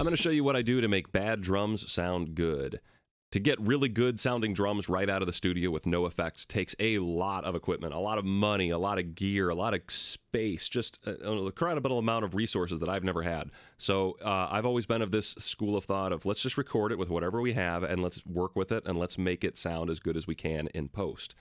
I'm going to show you what I do to make bad drums sound good. To get really good sounding drums right out of the studio with no effects takes a lot of equipment, a lot of money, a lot of gear, a lot of space, just an incredible amount of resources that I've never had. So I've always been of this school of thought of let's just record it with whatever we have and let's work with it and let's make it sound as good as we can in post.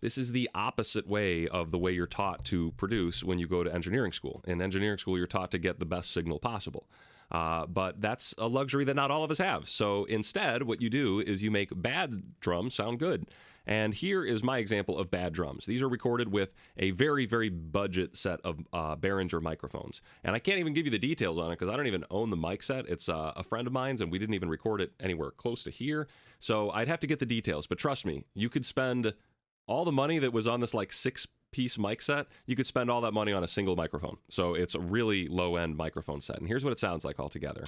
This is the opposite way of the way you're taught to produce when you go to engineering school. In engineering school, you're taught to get the best signal possible. But that's a luxury that not all of us have. So instead, what you do is you make bad drums sound good. And here is my example of bad drums. These are recorded with a very, very budget set of Behringer microphones. And I can't even give you the details on it because I don't even own the mic set. It's a friend of mine's, and we didn't even record it anywhere close to here. So I'd have to get the details. But trust me, you could spend all the money that was on this like 6-piece mic set, you could spend all that money on a single microphone. So it's a really low-end microphone set. And here's what it sounds like altogether.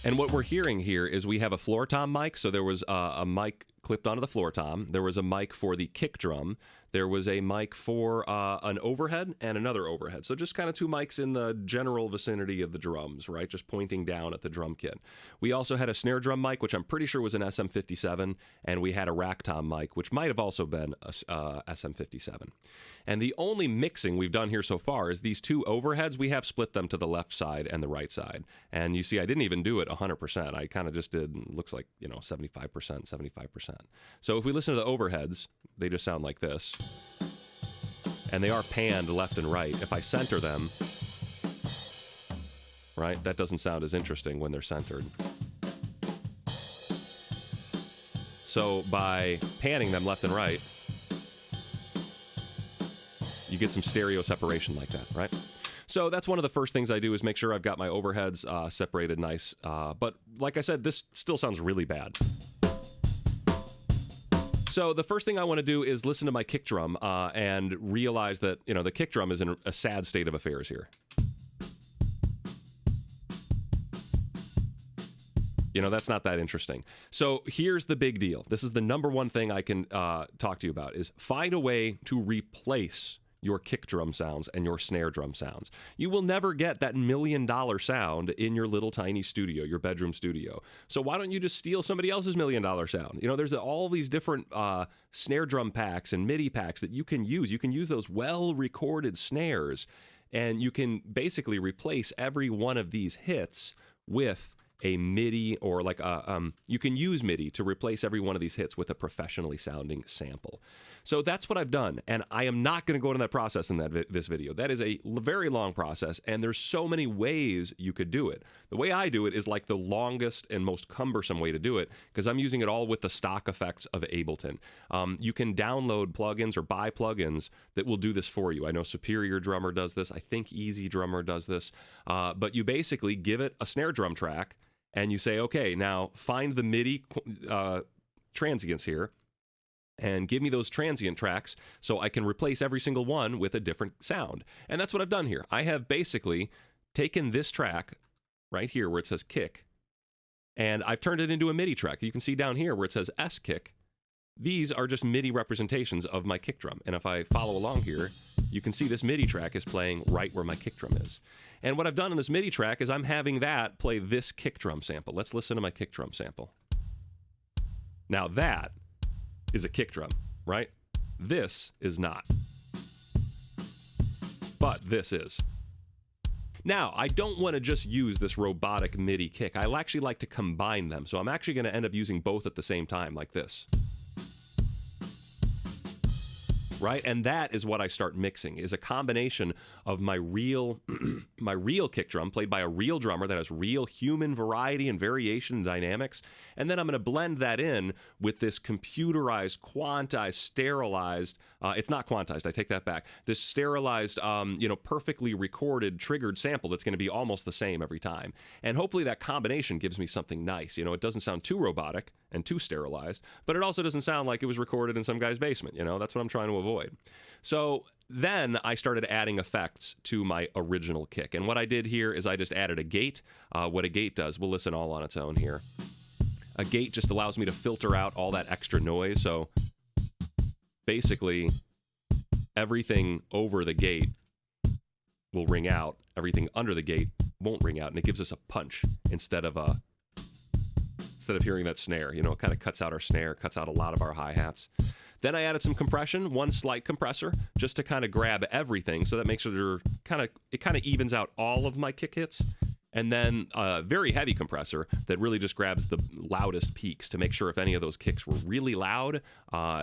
And what we're hearing here is we have a floor tom mic. So there was a mic clipped onto the floor tom. There was a mic for the kick drum. There was a mic for an overhead and another overhead. So just kind of two mics in the general vicinity of the drums, right? Just pointing down at the drum kit. We also had a snare drum mic, which I'm pretty sure was an SM57. And we had a rack tom mic, which might have also been a SM57. And the only mixing we've done here so far is these two overheads. We have split them to the left side and the right side. And you see, I didn't even do it 100%. I kind of just did, looks like, 75%, 75%. So if we listen to the overheads, they just sound like this. And they are panned left and right. If I center them, right, that doesn't sound as interesting when they're centered. So by panning them left and right, you get some stereo separation like that, right? So that's one of the first things I do is make sure I've got my overheads separated nice. But like I said, this still sounds really bad. So the first thing I want to do is listen to my kick drum and realize that, the kick drum is in a sad state of affairs here. That's not that interesting. So here's the big deal. This is the number one thing I can talk to you about is find a way to replace your kick drum sounds and your snare drum sounds. You will never get that $1 million sound in your little tiny studio, your bedroom studio. So why don't you just steal somebody else's $1 million sound? There's all these different snare drum packs and MIDI packs that you can use. You can use those well-recorded snares, and you can basically replace every one of these hits with a MIDI, or you can use MIDI to replace every one of these hits with a professionally sounding sample. So that's what I've done, and I am not going to go into that process in this video. That is a very long process, and there's so many ways you could do it. The way I do it is like the longest and most cumbersome way to do it, because I'm using it all with the stock effects of Ableton. You can download plugins or buy plugins that will do this for you. I know Superior Drummer does this. I think Easy Drummer does this. But you basically give it a snare drum track, and you say, okay, now find the MIDI transients here and give me those transient tracks so I can replace every single one with a different sound. And that's what I've done here. I have basically taken this track right here where it says kick, and I've turned it into a MIDI track. You can see down here where it says S kick. These are just MIDI representations of my kick drum. And if I follow along here, you can see this MIDI track is playing right where my kick drum is. And what I've done on this MIDI track is I'm having that play this kick drum sample. Let's listen to my kick drum sample. Now that is a kick drum, right? This is not. But this is. Now, I don't want to just use this robotic MIDI kick. I actually like to combine them. So I'm actually going to end up using both at the same time, like this. Right? And that is what I start mixing, is a combination of my real my real kick drum played by a real drummer that has real human variety and variation and dynamics. And then I'm going to blend that in with this computerized, quantized, sterilized, it's not quantized, I take that back, this sterilized, perfectly recorded, triggered sample that's going to be almost the same every time. And hopefully that combination gives me something nice. It doesn't sound too robotic and too sterilized, but it also doesn't sound like it was recorded in some guy's basement. That's what I'm trying to avoid. So then I started adding effects to my original kick. And what I did here is I just added a gate. What a gate does, we'll listen all on its own here. A gate just allows me to filter out all that extra noise. So basically everything over the gate will ring out. Everything under the gate won't ring out, and it gives us a punch instead of hearing that snare. You know, it kind of cuts out our snare, cuts out a lot of our hi-hats. Then I added some compression, one slight compressor, just to kind of grab everything, so that makes it kind of evens out all of my kick hits. And then a very heavy compressor that really just grabs the loudest peaks to make sure if any of those kicks were really loud,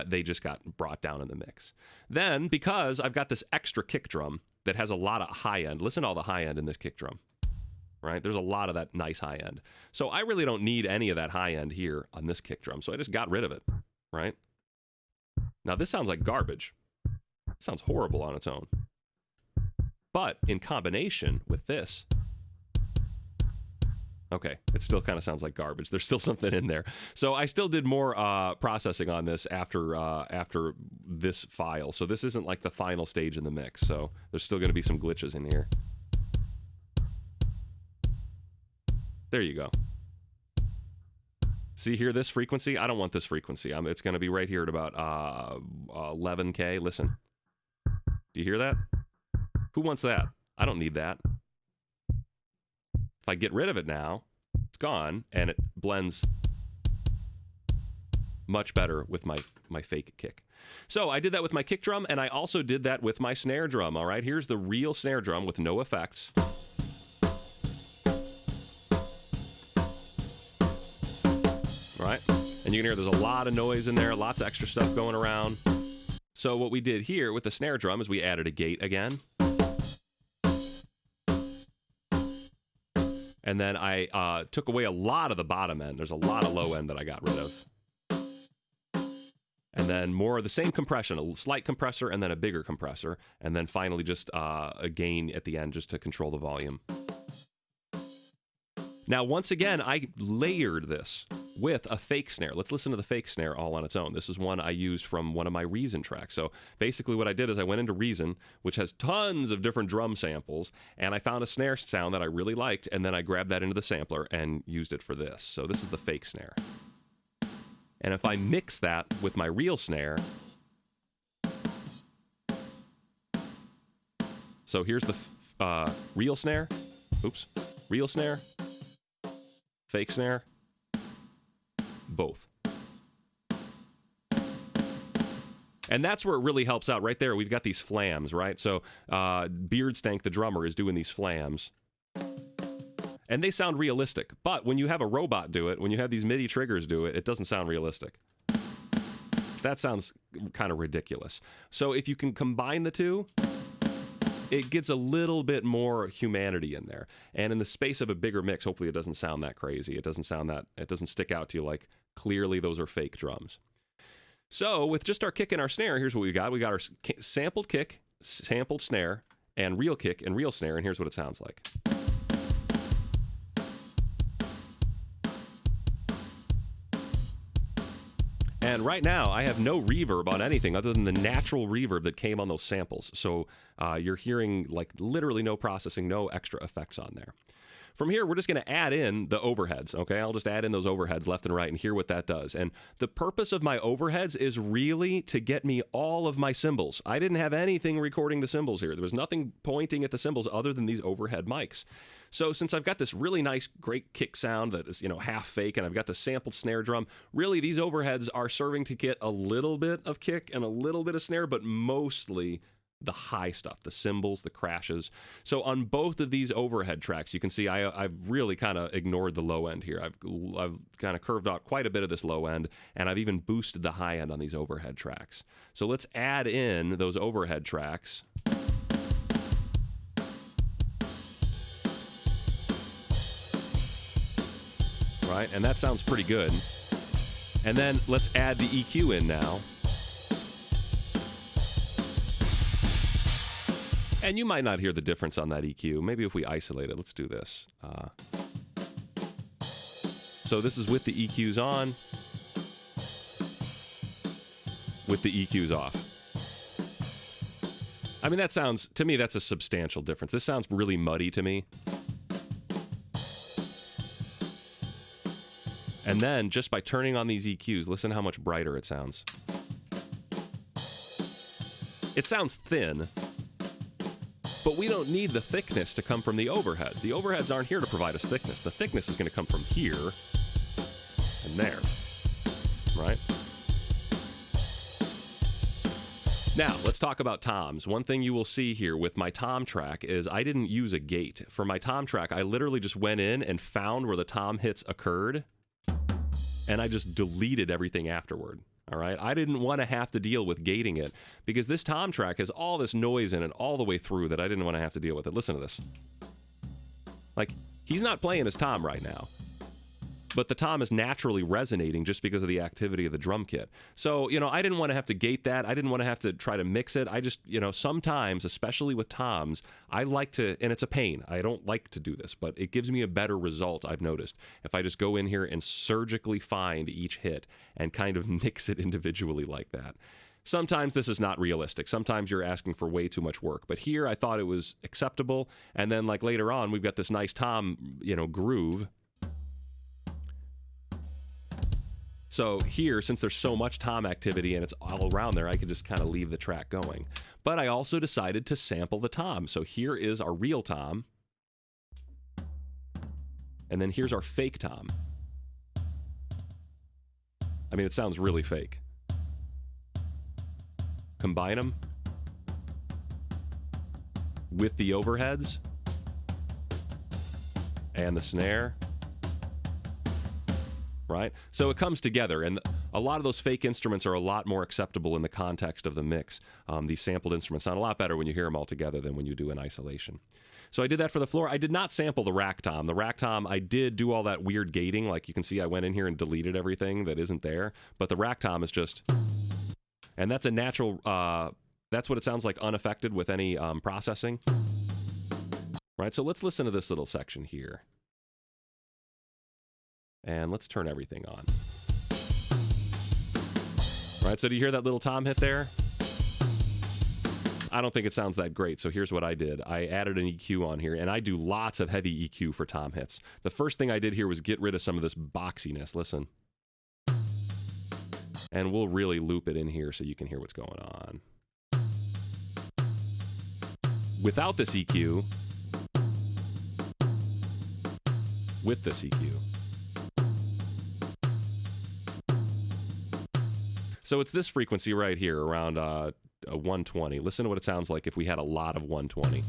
they just got brought down in the mix. Then, because I've got this extra kick drum that has a lot of high end, listen to all the high end in this kick drum, right? There's a lot of that nice high end. So I really don't need any of that high end here on this kick drum, so I just got rid of it, right? Now this sounds like garbage. It sounds horrible on its own. But in combination with this, okay, it still kind of sounds like garbage. There's still something in there. So I still did more processing on this after this file. So this isn't like the final stage in the mix. So there's still going to be some glitches in here. There you go. See here, this frequency? I don't want this frequency. It's going to be right here at about 11K. Listen. Do you hear that? Who wants that? I don't need that. If I get rid of it now, it's gone, and it blends much better with my fake kick. So I did that with my kick drum, and I also did that with my snare drum, all right? Here's the real snare drum with no effects. Right? And you can hear there's a lot of noise in there, lots of extra stuff going around. So what we did here with the snare drum is we added a gate again. And then I took away a lot of the bottom end. There's a lot of low end that I got rid of. And then more of the same compression, a slight compressor and then a bigger compressor. And then finally just a gain at the end just to control the volume. Now, once again, I layered this with a fake snare. Let's listen to the fake snare all on its own. This is one I used from one of my Reason tracks. So basically what I did is I went into Reason, which has tons of different drum samples, and I found a snare sound that I really liked, and then I grabbed that into the sampler and used it for this. So this is the fake snare. And if I mix that with my real snare, so here's the real snare, real snare, fake snare, both. And that's where it really helps out. Right there, we've got these flams, right? So Beardstank, the drummer, is doing these flams. And they sound realistic. But when you have a robot do it, when you have these MIDI triggers do it, it doesn't sound realistic. That sounds kind of ridiculous. So if you can combine the two, it gets a little bit more humanity in there. And in the space of a bigger mix, hopefully it doesn't sound that crazy. It doesn't sound that, it doesn't stick out to you like clearly those are fake drums. So with just our kick and our snare, here's what we got. We got our sampled kick, sampled snare, and real kick and real snare, and here's what it sounds like. And right now, I have no reverb on anything other than the natural reverb that came on those samples. So you're hearing like literally no processing, no extra effects on there. From here, we're just going to add in the overheads, okay? I'll just add in those overheads left and right and hear what that does. And the purpose of my overheads is really to get me all of my cymbals. I didn't have anything recording the cymbals here. There was nothing pointing at the cymbals other than these overhead mics. So since I've got this really nice, great kick sound that is, half fake, and I've got the sampled snare drum, really these overheads are serving to get a little bit of kick and a little bit of snare, but mostly the high stuff, the cymbals, the crashes. So on both of these overhead tracks, you can see I've really kind of ignored the low end here. I've kind of curved out quite a bit of this low end, and I've even boosted the high end on these overhead tracks. So let's add in those overhead tracks. Right, and that sounds pretty good. And then let's add the EQ in now. And you might not hear the difference on that EQ. Maybe if we isolate it, let's do this. So this is with the EQs on, with the EQs off. I mean, that sounds, to me, that's a substantial difference. This sounds really muddy to me. And then, just by turning on these EQs, listen how much brighter it sounds. It sounds thin, But we don't need the thickness to come from the overheads. The overheads aren't here to provide us thickness. The thickness is going to come from here and there, right? Now, let's talk about toms. One thing you will see here with my tom track is I didn't use a gate. For my tom track, I literally just went in and found where the tom hits occurred, and I just deleted everything afterward. All right, I didn't want to have to deal with gating it because this tom track has all this noise in it all the way through that I didn't want to have to deal with it. Listen to this. Like, he's not playing his tom right now, but the tom is naturally resonating just because of the activity of the drum kit. So, you know, I didn't want to have to gate that. I didn't want to have to try to mix it. I just, you know, sometimes, especially with toms, I like to, and it's a pain. I don't like to do this, but it gives me a better result, I've noticed, if I just go in here and surgically find each hit and kind of mix it individually like that. Sometimes this is not realistic. Sometimes you're asking for way too much work. But here I thought it was acceptable. And then like later on, we've got this nice tom, you know, groove. So here, since there's so much tom activity and it's all around there, I could just kind of leave the track going. But I also decided to sample the tom. So here is our real tom. And then here's our fake tom. I mean, it sounds really fake. Combine them with the overheads and the snare. Right? So it comes together, and a lot of those fake instruments are a lot more acceptable in the context of the mix. These sampled instruments sound a lot better when you hear them all together than when you do in isolation. So I did that for the floor. I did not sample the rack tom. The rack tom, I did do all that weird gating. Like you can see, I went in here and deleted everything that isn't there. But the rack tom is just, and that's a natural, that's what it sounds like unaffected with any processing. Right? So let's listen to this little section here. And let's turn everything on. All right, so do you hear that little tom hit there? I don't think it sounds that great, so here's what I did. I added an EQ on here, and I do lots of heavy EQ for tom hits. The first thing I did here was get rid of some of this boxiness. Listen. And we'll really loop it in here so you can hear what's going on. Without this EQ, with this EQ. So it's this frequency right here, around 120. Listen to what it sounds like if we had a lot of 120.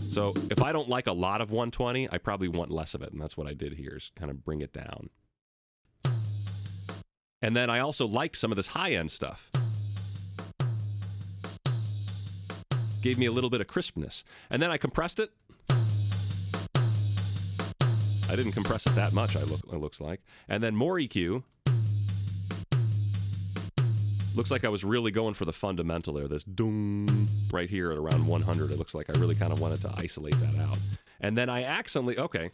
So if I don't like a lot of 120, I probably want less of it, and that's what I did here, is kind of bring it down. And then I also like some of this high-end stuff. Gave me a little bit of crispness. And then I compressed it. I didn't compress it that much, it looks like. And then more EQ. Looks like I was really going for the fundamental there. This doom right here at around 100. It looks like I really kind of wanted to isolate that out. And then I accidentally, okay.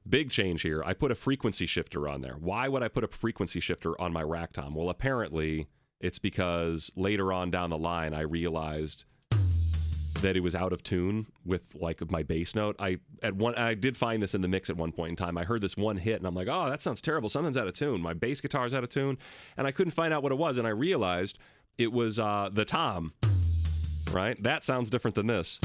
Big change here. I put a frequency shifter on there. Why would I put a frequency shifter on my rack tom? Well, apparently it's because later on down the line, I realized that it was out of tune with like my bass note. I did find this in the mix at one point in time. I heard this one hit and I'm like, oh, that sounds terrible. Something's out of tune. My bass guitar is out of tune. And I couldn't find out what it was. And I realized it was the tom, right? That sounds different than this.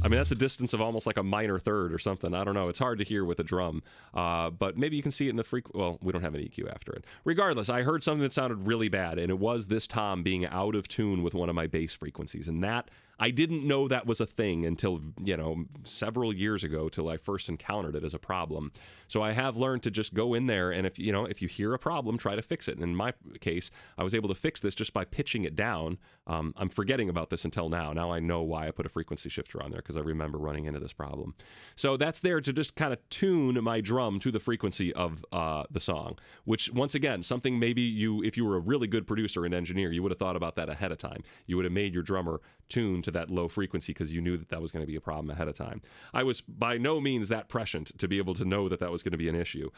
I mean, that's a distance of almost like a minor third or something. I don't know. It's hard to hear with a drum. But maybe you can see it in the well, we don't have an EQ after it. Regardless, I heard something that sounded really bad, and it was this tom being out of tune with one of my bass frequencies. And that, I didn't know that was a thing until, you know, several years ago, till I first encountered it as a problem. So I have learned to just go in there, and if you hear a problem, try to fix it. And in my case, I was able to fix this just by pitching it down. I'm forgetting about this until now. Now I know why I put a frequency shifter on there, because I remember running into this problem. So that's there to just kind of tune my drum to the frequency of the song, which, once again, something maybe if you were a really good producer and engineer, you would have thought about that ahead of time. You would have made your drummer tune to that low frequency because you knew that that was going to be a problem ahead of time. I was by no means that prescient to be able to know that that was going to be an issue.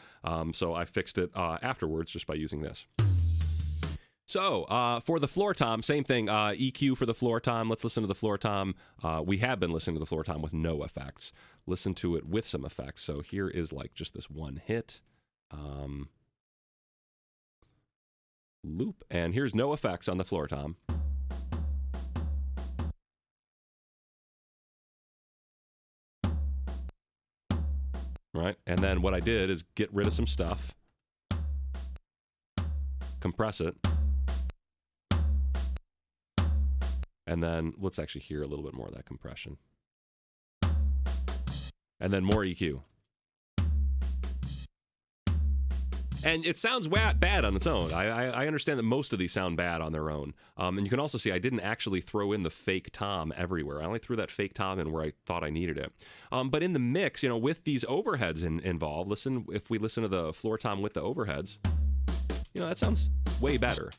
So I fixed it afterwards just by using this. So for the floor tom, same thing. EQ for the floor tom. Let's listen to the floor tom. We have been listening to the floor tom with no effects. Listen to it with some effects. So here is like just this one hit. loop. And here's no effects on the floor tom. Right? And then what I did is get rid of some stuff, compress it, and then let's actually hear a little bit more of that compression. And then more EQ. And it sounds bad on its own. I understand that most of these sound bad on their own. And you can also see I didn't actually throw in the fake tom everywhere. I only threw that fake tom in where I thought I needed it. But in the mix, you know, with these overheads involved, if we listen to the floor tom with the overheads, you know, that sounds way better.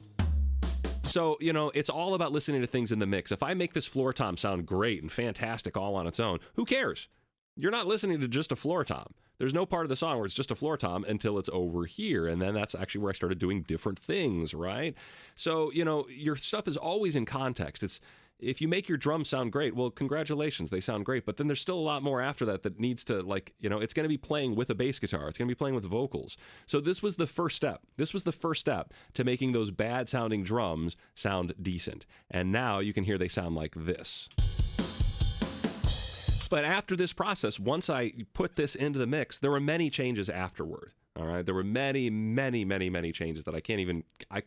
So, you know, it's all about listening to things in the mix. If I make this floor tom sound great and fantastic all on its own, who cares? You're not listening to just a floor tom. There's no part of the song where it's just a floor tom until it's over here. And then that's actually where I started doing different things, right? So, you know, your stuff is always in context. It's if you make your drums sound great, well, congratulations, they sound great. But then there's still a lot more after that needs to, like, you know, it's going to be playing with a bass guitar. It's going to be playing with vocals. So this was the first step. This was the first step to making those bad sounding drums sound decent. And now you can hear they sound like this. But after this process, once I put this into the mix, there were many changes afterward. All right, there were many changes that I can't even, I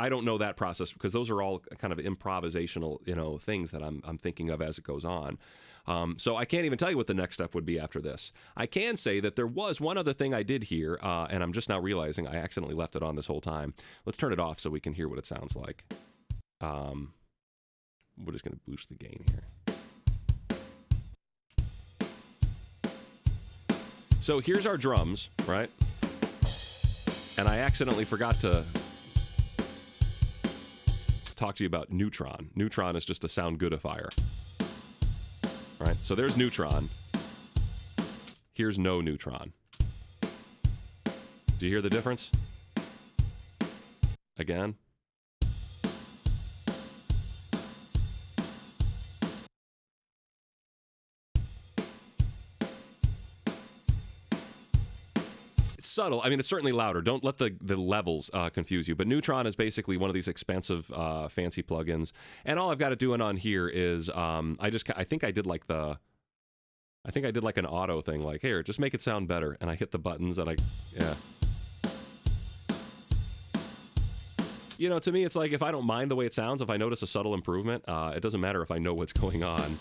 don't know that process because those are all kind of improvisational, you know, things that I'm thinking of as it goes on. So I can't even tell you what the next step would be after this. I can say that there was one other thing I did here, and I'm just now realizing I accidentally left it on this whole time. Let's turn it off so we can hear what it sounds like. We're just going to boost the gain here. So here's our drums, right? And I accidentally forgot to talk to you about neutron. Neutron is just a sound goodifier. Right? So there's neutron. Here's no neutron. Do you hear the difference? Again. Subtle. I mean, it's certainly louder. Don't let the levels confuse you. But Neutron is basically one of these expensive, fancy plugins. And all I've got it doing on here is I think I did like an auto thing. Like, here, just make it sound better. And I hit the buttons and yeah. You know, to me, it's like if I don't mind the way it sounds, if I notice a subtle improvement, it doesn't matter if I know what's going on.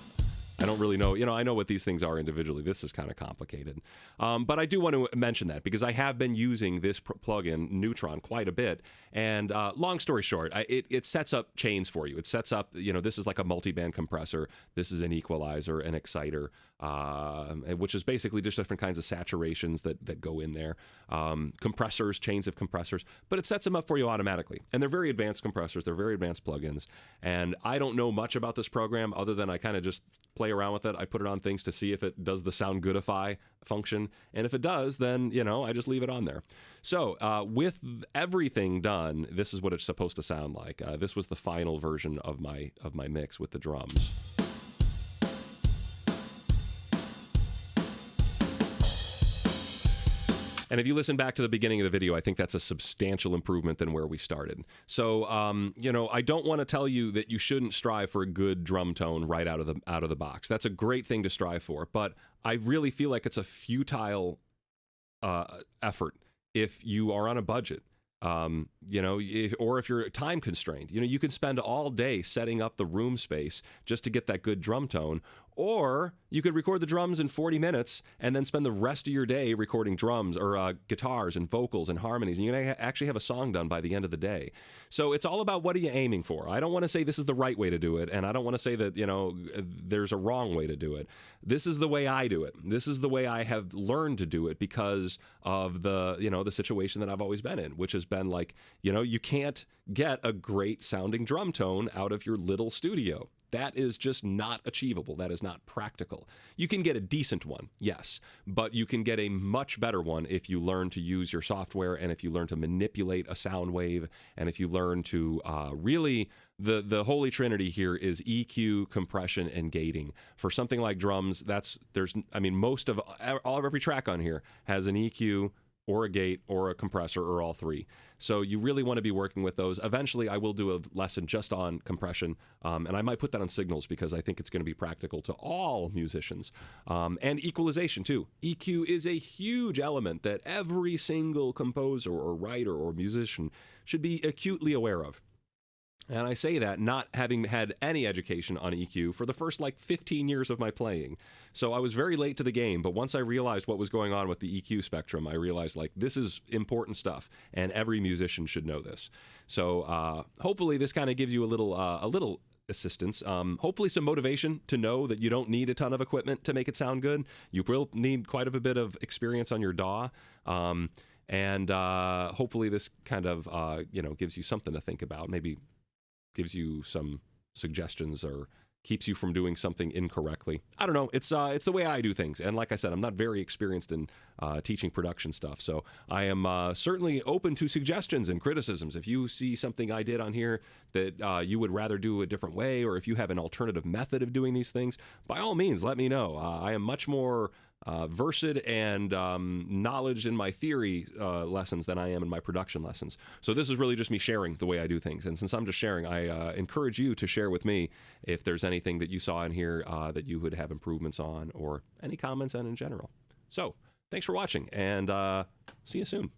I don't really know. You know, I know what these things are individually. This is kind of complicated. But I do want to mention that because I have been using this plugin, Neutron, quite a bit. And long story short, it sets up chains for you. It sets up, you know, this is like a multi-band compressor. This is an equalizer, an exciter, which is basically just different kinds of saturations that go in there. Compressors, chains of compressors. But it sets them up for you automatically. And they're very advanced compressors. They're very advanced plugins. And I don't know much about this program other than I kind of just play around with it. I put it on things to see if it does the sound goodify function. And if it does, then, you know, I just leave it on there. So with everything done, this is what it's supposed to sound like. This was the final version of my mix with the drums. And if you listen back to the beginning of the video, I think that's a substantial improvement than where we started. So, you know, I don't want to tell you that you shouldn't strive for a good drum tone right out of the box. That's a great thing to strive for, but I really feel like it's a futile effort if you are on a budget. You know, or if you're time constrained. You know, you can spend all day setting up the room space just to get that good drum tone. Or you could record the drums in 40 minutes and then spend the rest of your day recording drums or guitars and vocals and harmonies. And you can actually have a song done by the end of the day. So it's all about what are you aiming for. I don't want to say this is the right way to do it. And I don't want to say that, you know, there's a wrong way to do it. This is the way I do it. This is the way I have learned to do it because of the, you know, the situation that I've always been in, which has been like, you know, you can't get a great sounding drum tone out of your little studio. That is just not achievable. That is not practical. You can get a decent one, yes, but you can get a much better one if you learn to use your software and if you learn to manipulate a sound wave and if you learn to really, the holy trinity here is EQ, compression, and gating. For something like drums, every track on here has an EQ, or a gate or a compressor or all three. So you really want to be working with those. Eventually, I will do a lesson just on compression, and I might put that on signals because I think it's going to be practical to all musicians. And equalization, too. EQ is a huge element that every single composer or writer or musician should be acutely aware of. And I say that not having had any education on EQ for the first 15 years of my playing. So I was very late to the game, but once I realized what was going on with the EQ spectrum, I realized this is important stuff, and every musician should know this. So hopefully this kind of gives you a little assistance. Hopefully some motivation to know that you don't need a ton of equipment to make it sound good. You will need quite a bit of experience on your DAW. And hopefully this kind of gives you something to think about. Maybe gives you some suggestions or keeps you from doing something incorrectly. I don't know. It's the way I do things. And like I said, I'm not very experienced in teaching production stuff. So I am certainly open to suggestions and criticisms. If you see something I did on here that you would rather do a different way, or if you have an alternative method of doing these things, by all means, let me know. I am much more versed and knowledge in my theory lessons than I am in my production lessons. So this is really just me sharing the way I do things. And since I'm just sharing, I encourage you to share with me if there's anything that you saw in here that you would have improvements on, or any comments on in general. So thanks for watching, and see you soon.